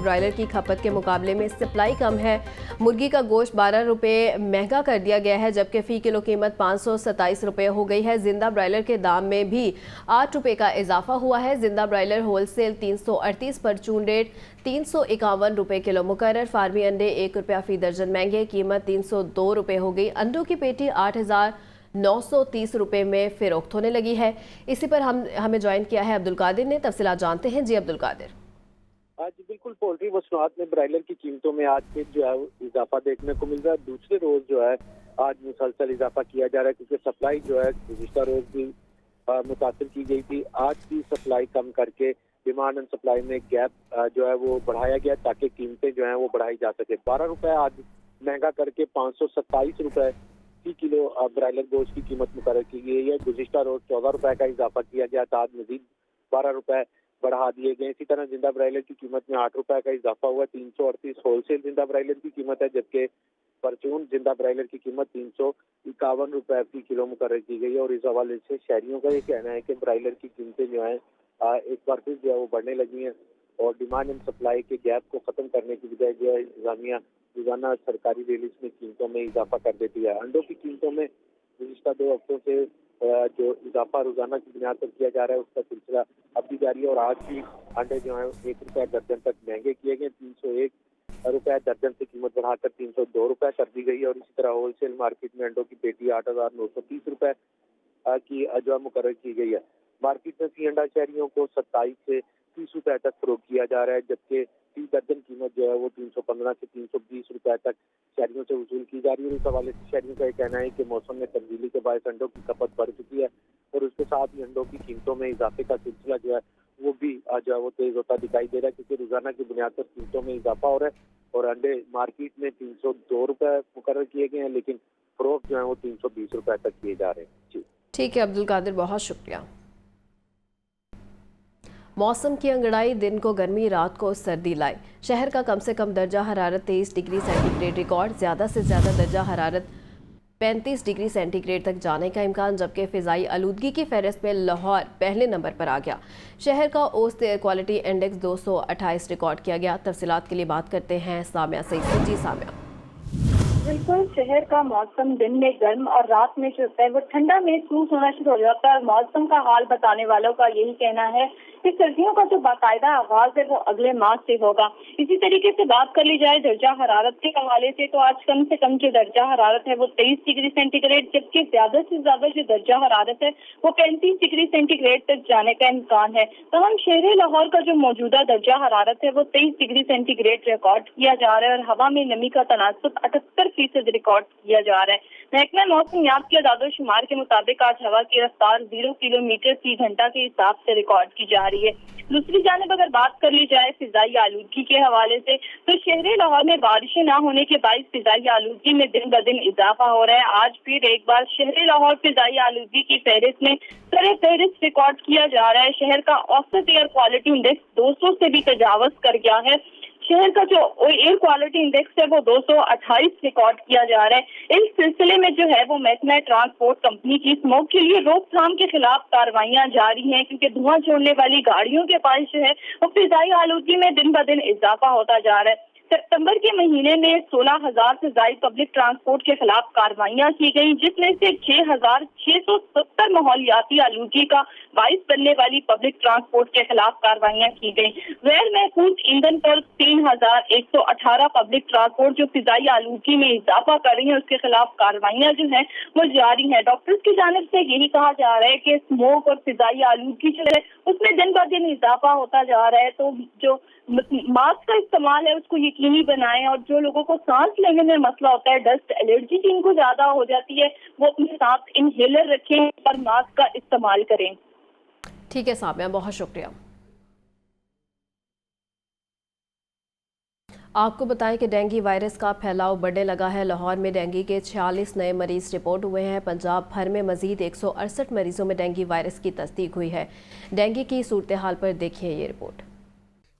Broiler کی کھپت کے مقابلے میں سپلائی کم ہے۔ مرغی کا گوشت 12 روپے مہنگا کر دیا گیا ہے، جبکہ فی کلو قیمت 527 روپے ہو گئی ہے۔ زندہ برائلر کے دام میں بھی 8 روپے کا اضافہ ہوا ہے۔ زندہ برائلر ہول سیل 338 پر چون ریٹ 351 روپے کلو مقرر۔ فارمی انڈے 1 روپیہ فی درجن مہنگے، قیمت 302 روپے ہو گئی۔ انڈوں کی پیٹی 8,930 روپے میں فروخت ہونے لگی ہے۔ اسی پر ہمیں جوائن کیا ہے عبدالقادر نے، تفصیلات جانتے ہیں۔ جی عبدالقادر۔ آج بالکل پولٹری مصنوعات میں برائلر کی قیمتوں میں آج پھر جو ہے اضافہ دیکھنے کو مل رہا ہے۔ دوسرے روز جو ہے آج مسلسل اضافہ کیا جا رہا ہے، کیونکہ سپلائی جو ہے گزشتہ روز بھی متاثر کی گئی تھی۔ آج بھی سپلائی کم کر کے ڈیمانڈ اینڈ سپلائی میں گیپ جو ہے وہ بڑھایا گیا تاکہ قیمتیں جو ہیں وہ بڑھائی جا سکے۔ 12 روپے آج مہنگا کر کے 527 روپے فی کلو برائلر گوشت کی قیمت مقرر کی گئی ہے۔ گزشتہ روز 14 روپے کا اضافہ کیا گیا تھا، آج مزید 12 روپے بڑھا دیے گئے۔ اسی طرح زندہ برائلر کی قیمت میں 8 روپے کا اضافہ ہوا۔ 338 ہول سیل زندہ برائلر کی قیمت ہے، جبکہ پرچون زندہ برائلر کی قیمت 351 روپے فی کلو مقرر کی گئی ہے۔ اور اس حوالے سے شہریوں کا یہ کہنا ہے کہ برائلر کی قیمتیں جو ہیں ایک بار پھر جو ہے وہ بڑھنے لگی ہیں، اور ڈیمانڈ اینڈ سپلائی کے گیپ کو ختم کرنے کی بجائے جو ہے انتظامیہ روزانہ سرکاری ریلیز میں قیمتوں میں اضافہ کر دیتی ہے۔ انڈوں کی قیمتوں میں گزشتہ 2 ہفتوں سے جو اضافہ روزانہ کی بنیاد پر کیا جا رہا ہے اس کا سلسلہ اب بھی جاری ہے، اور آج بھی انڈے جو ہیں 1 روپے درجن تک مہنگے کیے گئے۔ 301 روپے درجن سے قیمت بڑھا کر 302 روپے کر دی گئی ہے، اور اسی طرح ہول سیل مارکیٹ میں انڈوں کی پیٹی 8,930 روپے کی جو ہے مقرر کی گئی ہے۔ مارکیٹ میں فی انڈا شہریوں کو 27 سے 30 روپے تک فروخت کیا جا رہا ہے، جبکہ فی درجن قیمت جو ہے وہ 315 سے 320 روپے تک شہریوں سے وصول کی جا رہی ہے۔ اس حوالے سے شہریوں کا یہ کہنا ہے کہ موسم میں تبدیلی کے باعث انڈوں کی کھپت بڑھ چکی ہے، اور اس کے ساتھ ہی انڈوں کی قیمتوں میں اضافے کا سلسلہ جو ہے وہ بھی جو ہے وہ تیز ہوتا دکھائی دے رہا ہے، کیونکہ روزانہ کی بنیاد پر قیمتوں میں اضافہ ہو رہا ہے، اور انڈے مارکیٹ میں 302 روپے مقرر کیے گئے ہیں، لیکن فروخت جو ہے وہ 320 روپے تک کیے جا رہے ہیں۔ جی ٹھیک ہے عبدالقادر، بہت شکریہ۔ موسم کی انگڑائی، دن کو گرمی رات کو سردی لائے۔ شہر کا کم سے کم درجہ حرارت 23 ڈگری سینٹی گریڈ ریکارڈ، زیادہ سے زیادہ درجہ حرارت 35 ڈگری سینٹی گریڈ تک جانے کا امکان، جبکہ فضائی آلودگی کی فہرست میں لاہور پہلے نمبر پر آ گیا۔ شہر کا اوسط ایئر کوالٹی انڈیکس 228 ریکارڈ کیا گیا۔ تفصیلات کے لیے بات کرتے ہیں سامعہ سعید سے۔ جی سامعہ۔ بالکل، شہر کا موسم دن میں گرم اور رات میں جو ہوتا ہے وہ ٹھنڈا محسوس ہونا شروع ہو جاتا ہے، اور موسم کا حال بتانے والوں کا یہی کہنا ہے کہ سردیوں کا جو باقاعدہ آغاز ہے وہ اگلے ماہ سے ہوگا۔ اسی طریقے سے بات کر لی جائے درجہ حرارت کے حوالے سے آج کم سے کم جو درجہ حرارت ہے وہ 23 ڈگری سینٹی گریڈ، جبکہ زیادہ سے زیادہ جو درجہ حرارت ہے وہ 35 ڈگری سینٹی گریڈ تک جانے کا امکان ہے۔ تمام شہر لاہور کا جو موجودہ درجہ حرارت ہے وہ 23 ڈگری سینٹی گریڈ ریکارڈ کیا جا رہا ہے، اور ہوا میں نمی کا تناسب 78% ریکارڈ کیا جا رہا ہے۔ محکمہ موسمیات کے اعداد و شمار کے مطابق آج ہوا کی رفتار 0 کلومیٹر فی گھنٹہ کے حساب سے ریکارڈ کی جا رہی ہے۔ دوسری جانب اگر بات کر لی جائے فضائی آلودگی کے حوالے سے، تو شہر لاہور میں بارشیں نہ ہونے کے باعث فضائی آلودگی میں دن بدن اضافہ ہو رہا ہے۔ آج پھر ایک بار شہر لاہور فضائی آلودگی کی فہرست میں سر فہرست ریکارڈ کیا جا رہا ہے۔ شہر کا اوسط ایئر کوالٹی انڈیکس 200 سے بھی تجاوز کر گیا ہے۔ شہر کا جو ایئر کوالٹی انڈیکس ہے وہ 228 ریکارڈ کیا جا رہا ہے۔ اس سلسلے میں جو ہے وہ محکمہ ٹرانسپورٹ کمپنی کی اسموگ کے لیے روک تھام کے خلاف کارروائیاں جاری ہیں، کیونکہ دھواں چھوڑنے والی گاڑیوں کے پاس جو ہے وہ فضائی آلودگی میں دن بدن اضافہ ہوتا جا رہا ہے۔ ستمبر کے مہینے میں 16,000 سے زائد پبلک ٹرانسپورٹ کے خلاف کارروائیاں کی گئیں، جس میں سے 6,670 ماحولیاتی آلودگی کا باعث بننے والی پبلک ٹرانسپورٹ کے خلاف کارروائیاں کی گئیں۔ غیر محفوظ ایندھن پر 3,118 پبلک ٹرانسپورٹ جو فضائی آلودگی میں اضافہ کر رہی ہیں اس کے خلاف کارروائیاں جو ہیں وہ جاری ہیں۔ ڈاکٹرز کی جانب سے یہی کہا جا رہا ہے کہ اسموگ اور فضائی آلودگی جو ہے اس میں دن بہ دن اضافہ ہوتا جا رہا ہے، تو جو ماسک کا استعمال ہے اس کو یقینی بنائیں، اور جو لوگوں کو سانس لینے میں مسئلہ ہوتا ہے، ڈسٹ الرجی جن کو زیادہ ہو جاتی ہے، وہ اپنے ساتھ انہیلر رکھیں اور ماسک کا استعمال کریں۔ ٹھیک ہے سامعہ، بہت شکریہ۔ آپ کو بتائیں کہ ڈینگی وائرس کا پھیلاؤ بڑھنے لگا ہے۔ لاہور میں ڈینگی کے 46 نئے مریض رپورٹ ہوئے ہیں۔ پنجاب بھر میں مزید 168 مریضوں میں ڈینگی وائرس کی تصدیق ہوئی ہے۔ ڈینگی کی صورتحال پر دیکھیں یہ رپورٹ۔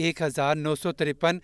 1953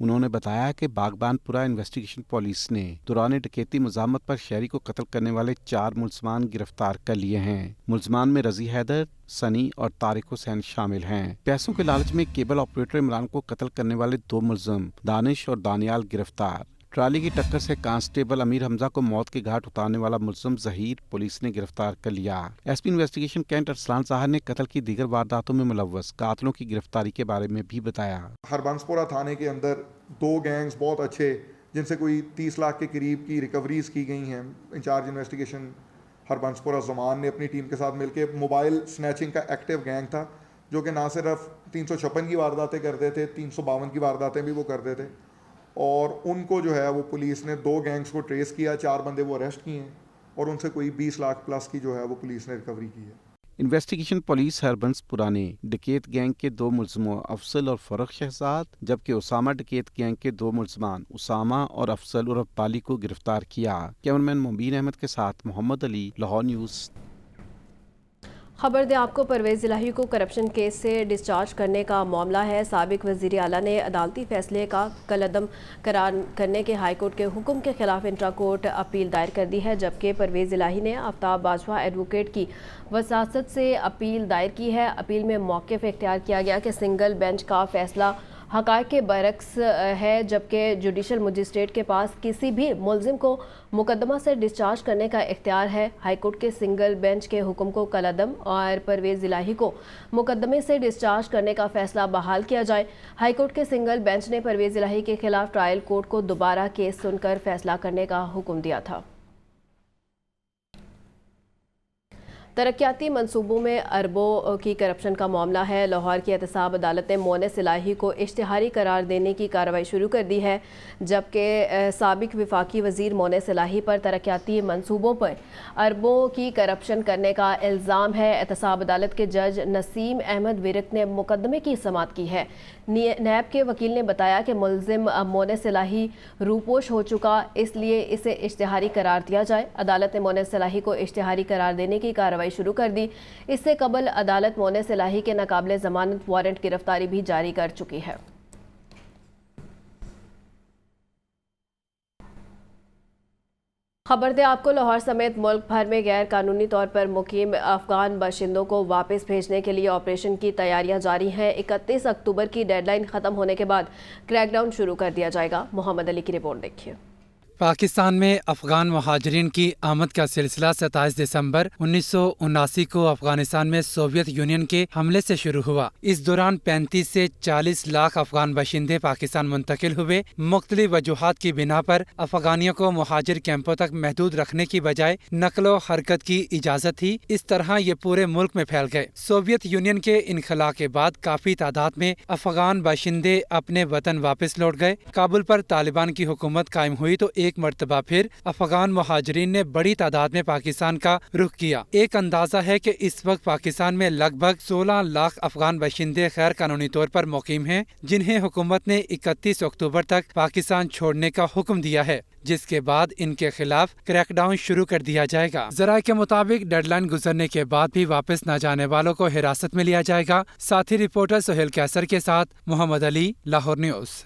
انہوں نے بتایا کہ باغبانپورہ انویسٹیگیشن پولیس نے دوران ڈکیتی مزاحمت پر شہری کو قتل کرنے والے 4 ملزمان گرفتار کر لیے ہیں۔ ملزمان میں رضی حیدر، سنی اور طارق حسین شامل ہیں۔ پیسوں کے لالچ میں کیبل آپریٹر عمران کو قتل کرنے والے 2 ملزم دانش اور دانیال گرفتار۔ ٹرالی کی ٹکر سے کانسٹیبل امیر حمزہ کو موت کے گھاٹ اتارنے والا ملزم ظہیر پولیس نے گرفتار کر لیا۔ S P investigation Cantt Arsalan Zahir نے قتل کی دیگر وارداتوں میں ملوث قاتلوں کی گرفتاری کے بارے میں بھی بتایا۔ ہربنسپورہ تھانے کے اندر 2 گینگز بہت اچھے جن سے کوئی 30 لاکھ کے قریب کی ریکوریز کی گئی ہیں۔ انچارج انویسٹیگیشن ہربنسپورہ زمان نے اپنی ٹیم کے ساتھ مل کے موبائل سنیچنگ کا ایکٹیو گینگ تھا جو کہ نہ صرف 356 کی وارداتیں کرتے تھے، 352 کی وارداتیں بھی وہ کرتے تھے، اور ان کو جو ہے وہ پولیس نے 2 گینگز کو ٹریس کیا، 4 بندے وہ اریسٹ کیے ہیں اور ان سے کوئی 20 لاکھ پلس کی جو ہے وہ پولیس نے ریکوری کی ہے۔ انویسٹیگیشن پولیس ہربنسپورہ نے ڈکیت گینگ کے 2 ملزموں افضل اور فرخ شہزاد جبکہ اسامہ ڈکیت گینگ کے 2 ملزمان اسامہ اور افضل عرف بالی کو گرفتار کیا۔ کیمرمین مبین احمد کے ساتھ محمد علی، لاہور نیوز۔ خبر دیں آپ کو، پرویز الہی کو کرپشن کیس سے ڈسچارج کرنے کا معاملہ ہے۔ سابق وزیر اعلیٰ نے عدالتی فیصلے کا کالعدم قرار کرنے کے ہائی کورٹ کے حکم کے خلاف انٹرا کورٹ اپیل دائر کر دی ہے، جبکہ پرویز الہی نے آفتاب باجوہ ایڈوکیٹ کی وساطت سے اپیل دائر کی ہے۔ اپیل میں موقف اختیار کیا گیا کہ سنگل بینچ کا فیصلہ حقائق کے برعکس ہے، جبکہ جوڈیشل مجسٹریٹ کے پاس کسی بھی ملزم کو مقدمہ سے ڈسچارج کرنے کا اختیار ہے۔ ہائی کورٹ کے سنگل بینچ کے حکم کو کالعدم اور پرویز الہی کو مقدمے سے ڈسچارج کرنے کا فیصلہ بحال کیا جائے۔ ہائی کورٹ کے سنگل بینچ نے پرویز الہی کے خلاف ٹرائل کورٹ کو دوبارہ کیس سن کر فیصلہ کرنے کا حکم دیا تھا۔ ترقیاتی منصوبوں میں اربوں کی کرپشن کا معاملہ ہے۔ لاہور کی احتساب عدالت نے مونس الہی کو اشتہاری قرار دینے کی کارروائی شروع کر دی ہے، جبکہ سابق وفاقی وزیر مونس الہی پر ترقیاتی منصوبوں پر اربوں کی کرپشن کرنے کا الزام ہے۔ احتساب عدالت کے جج نسیم احمد ورک نے مقدمے کی سماعت کی ہے۔ نیب کے وکیل نے بتایا کہ ملزم مونس الہی روپوش ہو چکا، اس لیے اسے اشتہاری قرار دیا جائے۔ عدالت نے مونس الہی کو اشتہاری قرار دینے کی کارروائی شروع کر دی۔ اس سے قبل عدالت مونس الہی کے ناقابل ضمانت وارنٹ گرفتاری بھی جاری کر چکی ہے۔ خبر دیں آپ کو، لاہور سمیت ملک بھر میں غیر قانونی طور پر مقیم افغان باشندوں کو واپس بھیجنے کے لیے آپریشن کی تیاریاں جاری ہیں۔ 31 اکتوبر کی ڈیڈ لائن ختم ہونے کے بعد کریک ڈاؤن شروع کر دیا جائے گا۔ محمد علی کی رپورٹ دیکھیے۔ پاکستان میں افغان مہاجرین کی آمد کا سلسلہ 27 دسمبر 1979 کو افغانستان میں سوویت یونین کے حملے سے شروع ہوا۔ اس دوران 35 سے 40 لاکھ افغان باشندے پاکستان منتقل ہوئے۔ مختلف وجوہات کی بنا پر افغانیوں کو مہاجر کیمپوں تک محدود رکھنے کی بجائے نقل و حرکت کی اجازت تھی۔ اس طرح یہ پورے ملک میں پھیل گئے۔ سوویت یونین کے انخلاء کے بعد کافی تعداد میں افغان باشندے اپنے وطن واپس لوٹ گئے۔ کابل پر طالبان کی حکومت قائم ہوئی تو ایک مرتبہ پھر افغان مہاجرین نے بڑی تعداد میں پاکستان کا رخ کیا۔ ایک اندازہ ہے کہ اس وقت پاکستان میں لگ بھگ 16 لاکھ افغان باشندے غیر قانونی طور پر مقیم ہیں، جنہیں حکومت نے 31 اکتوبر تک پاکستان چھوڑنے کا حکم دیا ہے، جس کے بعد ان کے خلاف کریک ڈاؤن شروع کر دیا جائے گا۔ ذرائع کے مطابق ڈیڈ لائن گزرنے کے بعد بھی واپس نہ جانے والوں کو حراست میں لیا جائے گا۔ ساتھی رپورٹر سہیل کیسر کے ساتھ Muhammad Ali, Lahore news.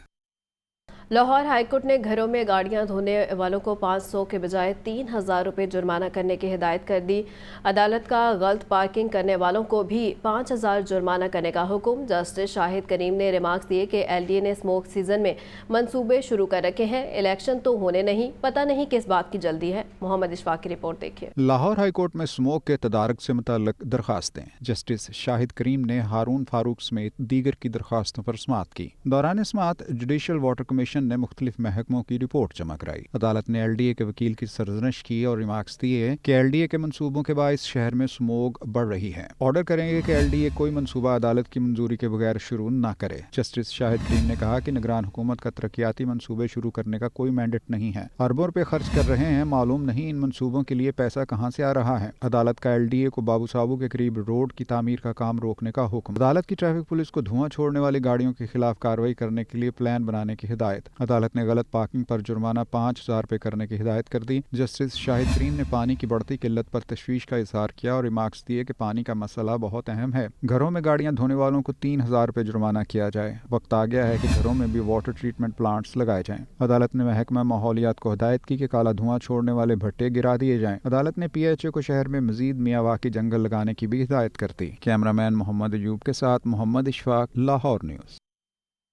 Lahore high court نے گھروں میں گاڑیاں دھونے والوں کو 500 کے بجائے 3000 روپے جرمانہ کرنے کی ہدایت کر دی۔ عدالت کا غلط پارکنگ کرنے والوں کو بھی 5000 جرمانہ کرنے کا حکم۔ جسٹس شاہد کریم نے ریمارکس دیے کہ ایل ڈی اے نے اسموک سیزن میں منصوبے شروع کر رکھے ہیں، الیکشن تو ہونے نہیں، پتہ نہیں کس بات کی جلدی ہے۔ محمد اشفاق کی رپورٹ دیکھیے۔ لاہور ہائی کورٹ میں اسموک کے تدارک سے متعلق درخواستیں، جسٹس شاہد کریم نے ہارون فاروق سمیت دیگر کی درخواستوں پر سماعت کی۔ دوران سماعت جوڈیشل واٹر کمیشن نے مختلف محکموں کی رپورٹ جمع کرائی۔ عدالت نے ایل ڈی اے کے وکیل کی سرزنش کی اور ریمارکس دیے کہ ایل ڈی اے کے منصوبوں کے باعث شہر میں اسموگ بڑھ رہی ہے۔ آرڈر کریں گے کہ ایل ڈی اے کوئی منصوبہ عدالت کی منظوری کے بغیر شروع نہ کرے۔ جسٹس شاہد کریم نے کہا کہ نگران حکومت کا ترقیاتی منصوبے شروع کرنے کا کوئی مینڈیٹ نہیں ہے۔ اربوں روپے خرچ کر رہے ہیں، معلوم نہیں ان منصوبوں کے لیے پیسہ کہاں سے آ رہا ہے۔ عدالت کا ایل ڈی اے کو بابو صابو کے قریب روڈ کی تعمیر کا کام روکنے کا حکم۔ عدالت کی ٹریفک پولیس کو دھواں چھوڑنے والی گاڑیوں کے خلاف کارروائی کرنے کے لیے پلان بنانے کی ہدایت۔ ہدایت۔ عدالت نے غلط پارکنگ پر جرمانہ 5,000 روپے کرنے کی ہدایت کر دی۔ جسٹس شاہد کریم نے پانی کی بڑھتی قلت پر تشویش کا اظہار کیا اور ریمارکس دیے کہ پانی کا مسئلہ بہت اہم ہے۔ گھروں میں گاڑیاں دھونے والوں کو 3,000 روپے جرمانہ کیا جائے۔ وقت آ گیا ہے کہ گھروں میں بھی واٹر ٹریٹمنٹ پلانٹس لگائے جائیں۔ عدالت نے محکمہ ماحولیات کو ہدایت کی کہ کالا دھواں چھوڑنے والے بھٹے گرا دیے جائیں۔ عدالت نے پی ایچ اے کو شہر میں مزید میاواکی جنگل لگانے کی بھی ہدایت کر دی۔ کیمرہ مین محمد ایوب کے ساتھ Muhammad Ashfaq, Lahore news.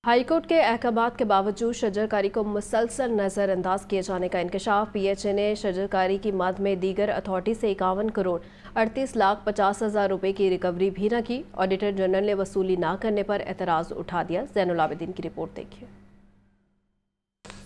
High court کے احکامات کے باوجود شجرکاری کو مسلسل نظر انداز کیے جانے کا انکشاف۔ پی ایچ اے نے شجرکاری کی مد میں دیگر اتھارٹی سے 51 کروڑ 38,50,000 روپے کی ریکوری بھی نہ کی۔ آڈیٹر جنرل نے وصولی نہ کرنے پر اعتراض اٹھا دیا۔ زین العابدین کی رپورٹ دیکھیے۔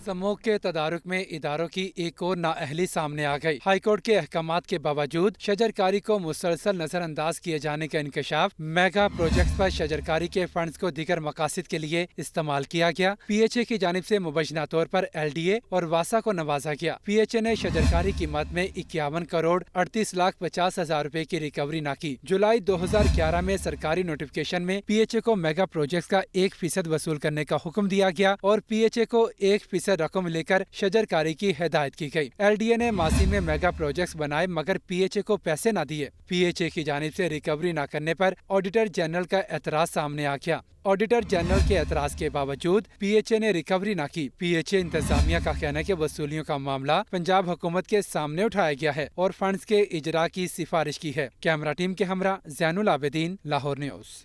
سموگ کے تدارک میں اداروں کی ایک اور نااہلی سامنے آ گئی۔ ہائی کورٹ کے احکامات کے باوجود شجرکاری کو مسلسل نظر انداز کیے جانے کا انکشاف۔ میگا پروجیکٹس پر شجرکاری کے فنڈز کو دیگر مقاصد کے لیے استعمال کیا گیا۔ پی ایچ اے کی جانب سے مبینہ طور پر ایل ڈی اے اور واسا کو نوازا گیا۔ پی ایچ اے نے شجرکاری کی مد میں 51 کروڑ 38,50,000 روپے کی ریکوری نہ کی۔ جولائی 2011 میں سرکاری نوٹیفکیشن میں پی ایچ اے کو میگا پروجیکٹس کا 1% وصول کرنے کا حکم دیا گیا اور پی ایچ اے کو 1% رقم لے کر شجرکاری کی ہدایت کی گئی۔ ایل ڈی اے نے ماضی میں میگا پروجیکٹس بنائے مگر پی ایچ اے کو پیسے نہ دیے۔ پی ایچ اے کی جانب سے ریکوری نہ کرنے پر آڈیٹر جنرل کا اعتراض سامنے آ گیا۔ آڈیٹر جنرل کے اعتراض کے باوجود پی ایچ اے نے ریکوری نہ کی۔ پی ایچ اے انتظامیہ کا کہنا ہے کہ وصولیوں کا معاملہ پنجاب حکومت کے سامنے اٹھایا گیا ہے اور فنڈز کے اجرا کی سفارش کی ہے۔ کیمرہ ٹیم کے ہمراہ زین العابدین، لاہور نیوز۔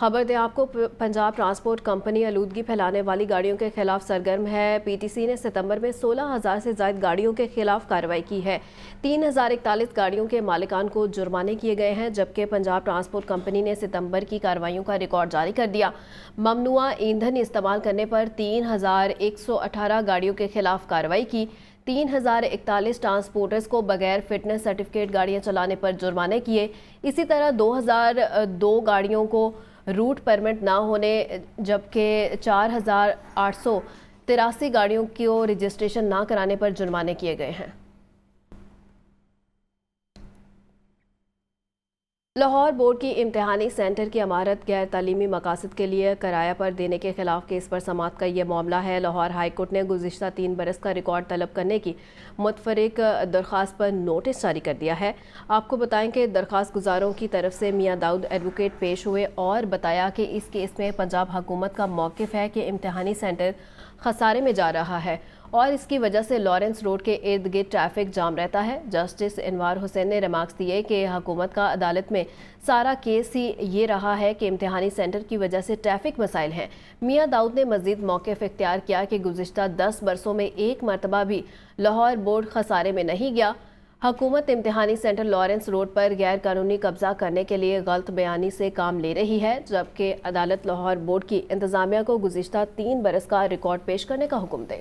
خبر دیں آپ کو، پنجاب ٹرانسپورٹ کمپنی آلودگی پھیلانے والی گاڑیوں کے خلاف سرگرم ہے۔ پی ٹی سی نے ستمبر میں 16,000 سے زائد گاڑیوں کے خلاف کارروائی کی ہے۔ 3,041 گاڑیوں کے مالکان کو جرمانے کیے گئے ہیں، جبکہ پنجاب ٹرانسپورٹ کمپنی نے ستمبر کی کارروائیوں کا ریکارڈ جاری کر دیا۔ ممنوعہ ایندھن استعمال کرنے پر 3,118 گاڑیوں کے خلاف کارروائی کی۔ 3,041 ٹرانسپورٹرز کو بغیر فٹنس سرٹیفکیٹ گاڑیاں چلانے پر جرمانے کیے۔ اسی طرح 2,002 گاڑیوں کو روٹ پرمٹ نہ ہونے جبکہ 4,883 گاڑیوں کو رجسٹریشن نہ کرانے پر جرمانے کیے گئے ہیں۔ لاہور بورڈ کی امتحانی سینٹر کی عمارت غیر تعلیمی مقاصد کے لیے کرایہ پر دینے کے خلاف کیس پر سماعت کا یہ معاملہ ہے۔ لاہور ہائی کورٹ نے گزشتہ 3 برس کا ریکارڈ طلب کرنے کی متفرق درخواست پر نوٹس جاری کر دیا ہے۔ آپ کو بتائیں کہ درخواست گزاروں کی طرف سے میاں داؤد ایڈوکیٹ پیش ہوئے اور بتایا کہ اس کیس میں پنجاب حکومت کا موقف ہے کہ امتحانی سینٹر خسارے میں جا رہا ہے اور اس کی وجہ سے لارنس روڈ کے ارد گرد ٹریفک جام رہتا ہے۔ جسٹس انوار حسین نے ریمارکس دیے کہ حکومت کا عدالت میں سارا کیس ہی یہ رہا ہے کہ امتحانی سینٹر کی وجہ سے ٹریفک مسائل ہیں۔ میاں داؤد نے مزید موقف اختیار کیا کہ گزشتہ 10 برسوں میں ایک مرتبہ بھی لاہور بورڈ خسارے میں نہیں گیا۔ حکومت امتحانی سینٹر لارنس روڈ پر غیر قانونی قبضہ کرنے کے لیے غلط بیانی سے کام لے رہی ہے، جبکہ عدالت لاہور بورڈ کی انتظامیہ کو گزشتہ 3 برس کا ریکارڈ پیش کرنے کا حکم دے۔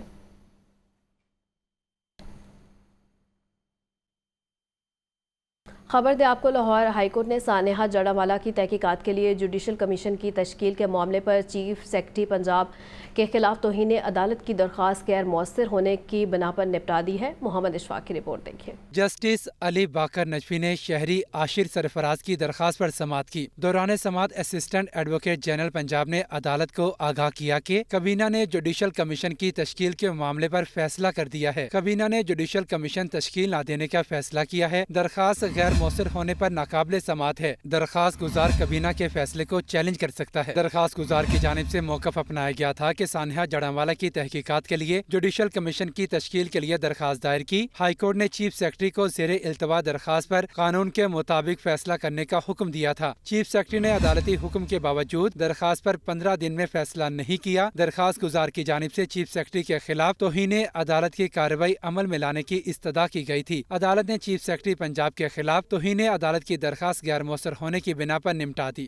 خبر دے آپ کو، لاہور ہائی کورٹ نے سانحہ جڑاوالا کی تحقیقات کے لیے جوڈیشل کمیشن کی تشکیل کے معاملے پر چیف سیکرٹری پنجاب کے خلاف توہین عدالت کی درخواست غیر مؤثر ہونے کی بنا پر نپٹا دی ہے۔ محمد اشفاق کی رپورٹ دیکھیں۔ جسٹس علی باقر نجفی نے شہری عاشر سرفراز کی درخواست پر سماعت کی۔ دوران سماعت اسسٹنٹ ایڈوکیٹ جنرل پنجاب نے عدالت کو آگاہ کیا کہ کابینہ نے جوڈیشل کمیشن کی تشکیل کے معاملے پر فیصلہ کر دیا ہے۔ کابینہ نے جوڈیشل کمیشن تشکیل نہ دینے کا فیصلہ کیا ہے۔ درخواست غیر مؤثر ہونے پر ناقابل سماعت ہے۔ درخواست گزار کابینہ کے فیصلے کو چیلنج کر سکتا ہے۔ درخواست گزار کی جانب سے موقف اپنایا گیا تھا کہ سانحہ جڑاوالا کی تحقیقات کے لیے جوڈیشل کمیشن کی تشکیل کے لیے درخواست دائر کی۔ ہائی کورٹ نے چیف سیکرٹری کو زیر التوا درخواست پر قانون کے مطابق فیصلہ کرنے کا حکم دیا تھا۔ چیف سیکرٹری نے عدالتی حکم کے باوجود درخواست پر 15 دن میں فیصلہ نہیں کیا۔ درخواست گزار کی جانب سے چیف سیکرٹری کے خلاف توہین عدالت کی کارروائی عمل میں لانے کی استدعا کی گئی تھی۔ عدالت نے چیف سیکرٹری پنجاب کے خلاف توہین عدالت کی درخواست غیر مؤثر ہونے کی بنا پر نمٹا دی۔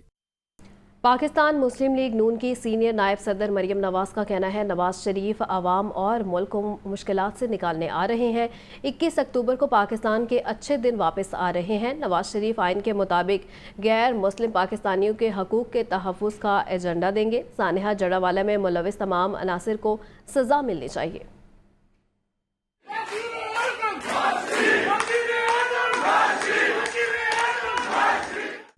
پاکستان مسلم لیگ نون کی سینئر نائب صدر مریم نواز کا کہنا ہے نواز شریف عوام اور ملک کو مشکلات سے نکالنے آ رہے ہیں۔ 21 اکتوبر کو پاکستان کے اچھے دن واپس آ رہے ہیں۔ نواز شریف آئین کے مطابق غیر مسلم پاکستانیوں کے حقوق کے تحفظ کا ایجنڈا دیں گے۔ سانحہ جڑاوالا میں ملوث تمام عناصر کو سزا ملنی چاہیے۔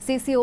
CCO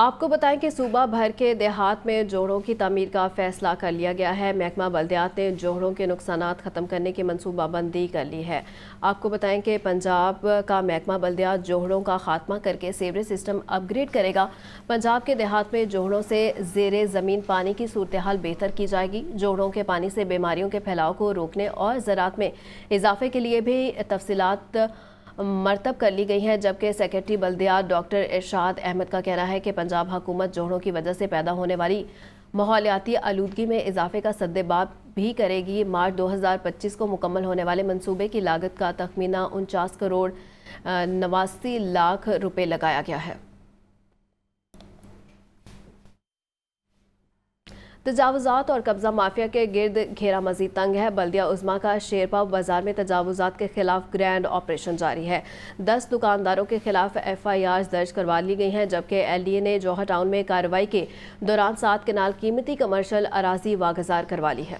آپ کو بتائیں کہ صوبہ بھر کے دیہات میں جوڑوں کی تعمیر کا فیصلہ کر لیا گیا ہے۔ محکمہ بلدیات نے جوڑوں کے نقصانات ختم کرنے کی منصوبہ بندی کر لی ہے۔ آپ کو بتائیں کہ پنجاب کا محکمہ بلدیات جوڑوں کا خاتمہ کر کے سیوریج سسٹم اپ گریڈ کرے گا۔ پنجاب کے دیہات میں جوڑوں سے زیر زمین پانی کی صورتحال بہتر کی جائے گی۔ جوڑوں کے پانی سے بیماریوں کے پھیلاؤ کو روکنے اور زراعت میں اضافے کے لیے بھی تفصیلات مرتب کر لی گئی ہیں، جبکہ سیکرٹری بلدیات ڈاکٹر ارشاد احمد کا کہنا ہے کہ پنجاب حکومت جوڑوں کی وجہ سے پیدا ہونے والی ماحولیاتی آلودگی میں اضافے کا سدباب بھی کرے گی۔ مارچ 2025 کو مکمل ہونے والے منصوبے کی لاگت کا تخمینہ 49 کروڑ 89 لاکھ روپے لگایا گیا ہے۔ تجاوزات اور قبضہ مافیا کے گرد گھیرا مزید تنگ ہے۔ بلدیہ عظمیٰ کا شیرپاؤ بازار میں تجاوزات کے خلاف گرینڈ آپریشن جاری ہے۔ 10 دکانداروں کے خلاف FIR درج کروا لی گئی ہیں، جبکہ LDA نے جوہر ٹاؤن میں کارروائی کے دوران 7 کنال قیمتی کمرشل اراضی واگزار کروا لی ہے۔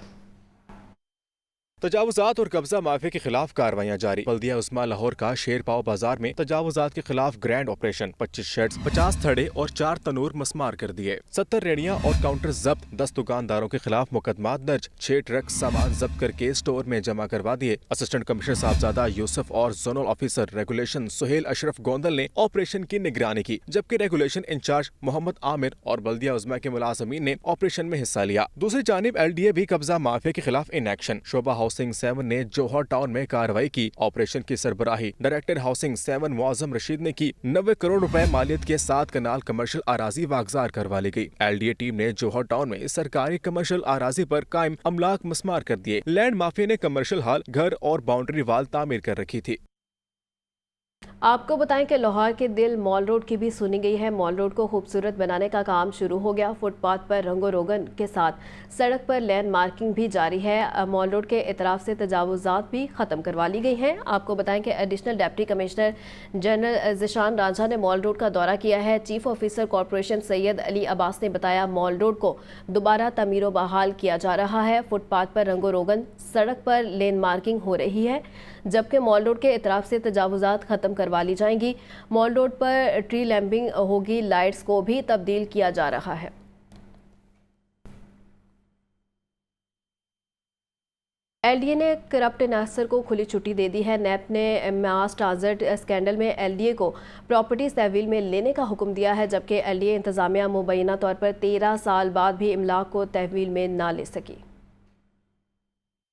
تجاوزات اور قبضہ مافیا کے خلاف کارروائیاں جاری۔ بلدیہ عظمیٰ لاہور کا شیر پاؤ بازار میں تجاوزات کے خلاف گرینڈ آپریشن، 25 شیڈز، 50 تھڑے اور 4 تنور مسمار کر دیے۔ 70 ریڑیاں اور کاؤنٹر ضبط، 10 دکانداروں کے خلاف مقدمات درج، 6 ٹرک سامان ضبط کر کے اسٹور میں جمع کروا دیے۔ اسسٹنٹ کمشنر صاحبزادہ یوسف اور زونل آفیسر ریگولیشن سہیل اشرف گوندل نے آپریشن کی نگرانی کی، جبکہ ریگولیشن انچارج محمد عامر اور بلدیہ عظمیٰ کے ملازمین نے آپریشن میں حصہ لیا۔ دوسری جانب LDA بھی قبضہ مافیا کے خلاف ان ایکشن۔ شعبہ ہاؤسنگ 7 نے جوہر ٹاؤن میں کارروائی کی۔ آپریشن کی سربراہی ڈائریکٹر ہاؤسنگ 7 معظم رشید نے کی۔ 90 کروڑ روپے مالیت کے 7 کنال کمرشل اراضی واگزار کروا لی گئی۔ LDA ٹیم نے جوہر ٹاؤن میں سرکاری کمرشل اراضی پر قائم املاک مسمار کر دیے۔ لینڈ مافیا نے کمرشل ہال، گھر اور باؤنڈری وال تعمیر کر رکھی تھی۔ آپ کو بتائیں کہ لاہور کے دل مال روڈ کی بھی سنی گئی ہے۔ مال روڈ کو خوبصورت بنانے کا کام شروع ہو گیا۔ فٹ پاتھ پر رنگ و روگن کے ساتھ سڑک پر لین مارکنگ بھی جاری ہے۔ مال روڈ کے اطراف سے تجاوزات بھی ختم کروا لی گئی ہیں۔ آپ کو بتائیں کہ additional deputy commissioner general Zeeshan Ranjha نے مال روڈ کا دورہ کیا ہے۔ چیف آفیسر کارپوریشن سید علی عباس نے بتایا مال روڈ کو دوبارہ تعمیر و بحال کیا جا رہا ہے۔ فٹ پاتھ پر رنگ و روگن، سڑک پر لین مارکنگ ہو رہی ہے، جبکہ مال روڈ کے اطراف سے تجاوزات ختم کروا لی جائیں گی۔ مال روڈ پر ٹری لیمپنگ ہوگی، لائٹس کو بھی تبدیل کیا جا رہا ہے۔ LDA نے کرپٹ عناصر کو کھلی چھٹی دے دی ہے۔ نیب نے ماس ٹرانزٹ اسکینڈل میں LDA کو پراپرٹیز تحویل میں لینے کا حکم دیا ہے، جبکہ LDA انتظامیہ مبینہ طور پر 13 سال بعد بھی املاک کو تحویل میں نہ لے سکی۔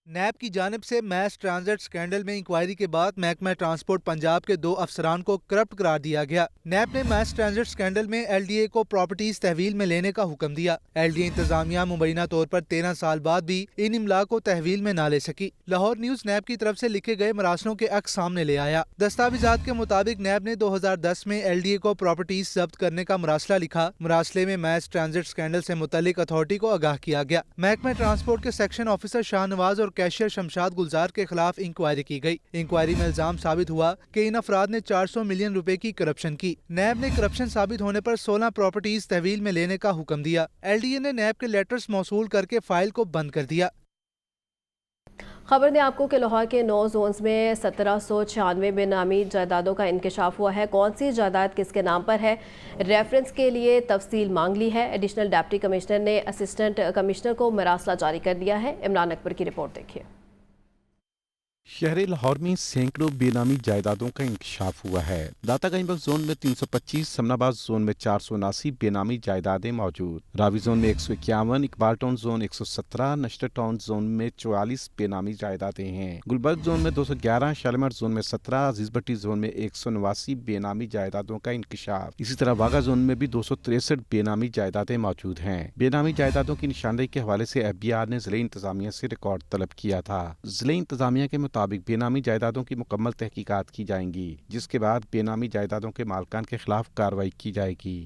نیب کی جانب سے میس ٹرانزٹ سکینڈل میں انکوائری کے بعد محکمہ ٹرانسپورٹ پنجاب کے 2 افسران کو کرپٹ قرار دیا گیا۔ نیب نے میس ٹرانزٹ سکینڈل میں LDA کو پراپرٹیز تحویل میں لینے کا حکم دیا۔ LDA انتظامیہ مبینہ طور پر 13 سال بعد بھی ان املاک کو تحویل میں نہ لے سکی۔ لاہور نیوز نیب کی طرف سے لکھے گئے مراسلوں کے عکس سامنے لے آیا۔ دستاویزات کے مطابق نیب نے 2010 میں LDA کو پراپرٹیز ضبط کرنے کا مراسلہ لکھا۔ مراسلے میں میس ٹرانزٹ سکینڈل سے متعلق اتھارٹی کو آگاہ کیا گیا۔ محکمہ ٹرانسپورٹ کے سیکشن آفیسر شاہ نواز اور کیشیئر شمشاد گلزار کے خلاف انکوائری کی گئی۔ انکوائری میں الزام ثابت ہوا کہ ان افراد نے 400 ملین روپے کی کرپشن کی۔ نیب نے کرپشن ثابت ہونے پر 16 پراپرٹیز تحویل میں لینے کا حکم دیا۔ LDA نے نیب کے لیٹرز موصول کر کے فائل کو بند کر دیا۔ خبر دیں آپ کو کہ لاہور کے 9 زونز میں 1796 بے نامی جائیدادوں کا انکشاف ہوا ہے۔ کون سی جائیداد کس کے نام پر ہے، ریفرنس کے لیے تفصیل مانگ لی ہے۔ ایڈیشنل ڈپٹی کمشنر نے اسسٹنٹ کمشنر کو مراسلہ جاری کر دیا ہے۔ عمران اکبر کی رپورٹ دیکھیے۔ شہر لاہور میں سینکڑوں بے نامی جائیدادوں کا انکشاف ہوا ہے۔ داتا گنج بخش زون میں 325، سمن آباد زون میں 479 بے نامی جائیدادیں موجود۔ راوی زون میں 151، اقبال ٹاؤن زون 117، نشتر ٹاؤن زون میں 44 بے نامی جائیدادیں ہیں۔ گلبرگ زون میں 211، شالمار زون میں 17، عزیز بٹی زون میں 189 بے نامی جائیدادوں کا انکشاف۔ اسی طرح واگا زون میں بھی 263 بے نامی جائیدادیں موجود ہیں۔ بے نامی جائیدادوں کی نشاندہی کے حوالے سے FBR نے ضلعی انتظامیہ سے ریکارڈ طلب کیا تھا۔ ضلعی انتظامیہ کے مطابق بے نامی جائیدادوں کی مکمل تحقیقات کی جائیں گی، جس کے بعد بے نامی جائیدادوں کے مالکان کے خلاف کارروائی کی جائے گی۔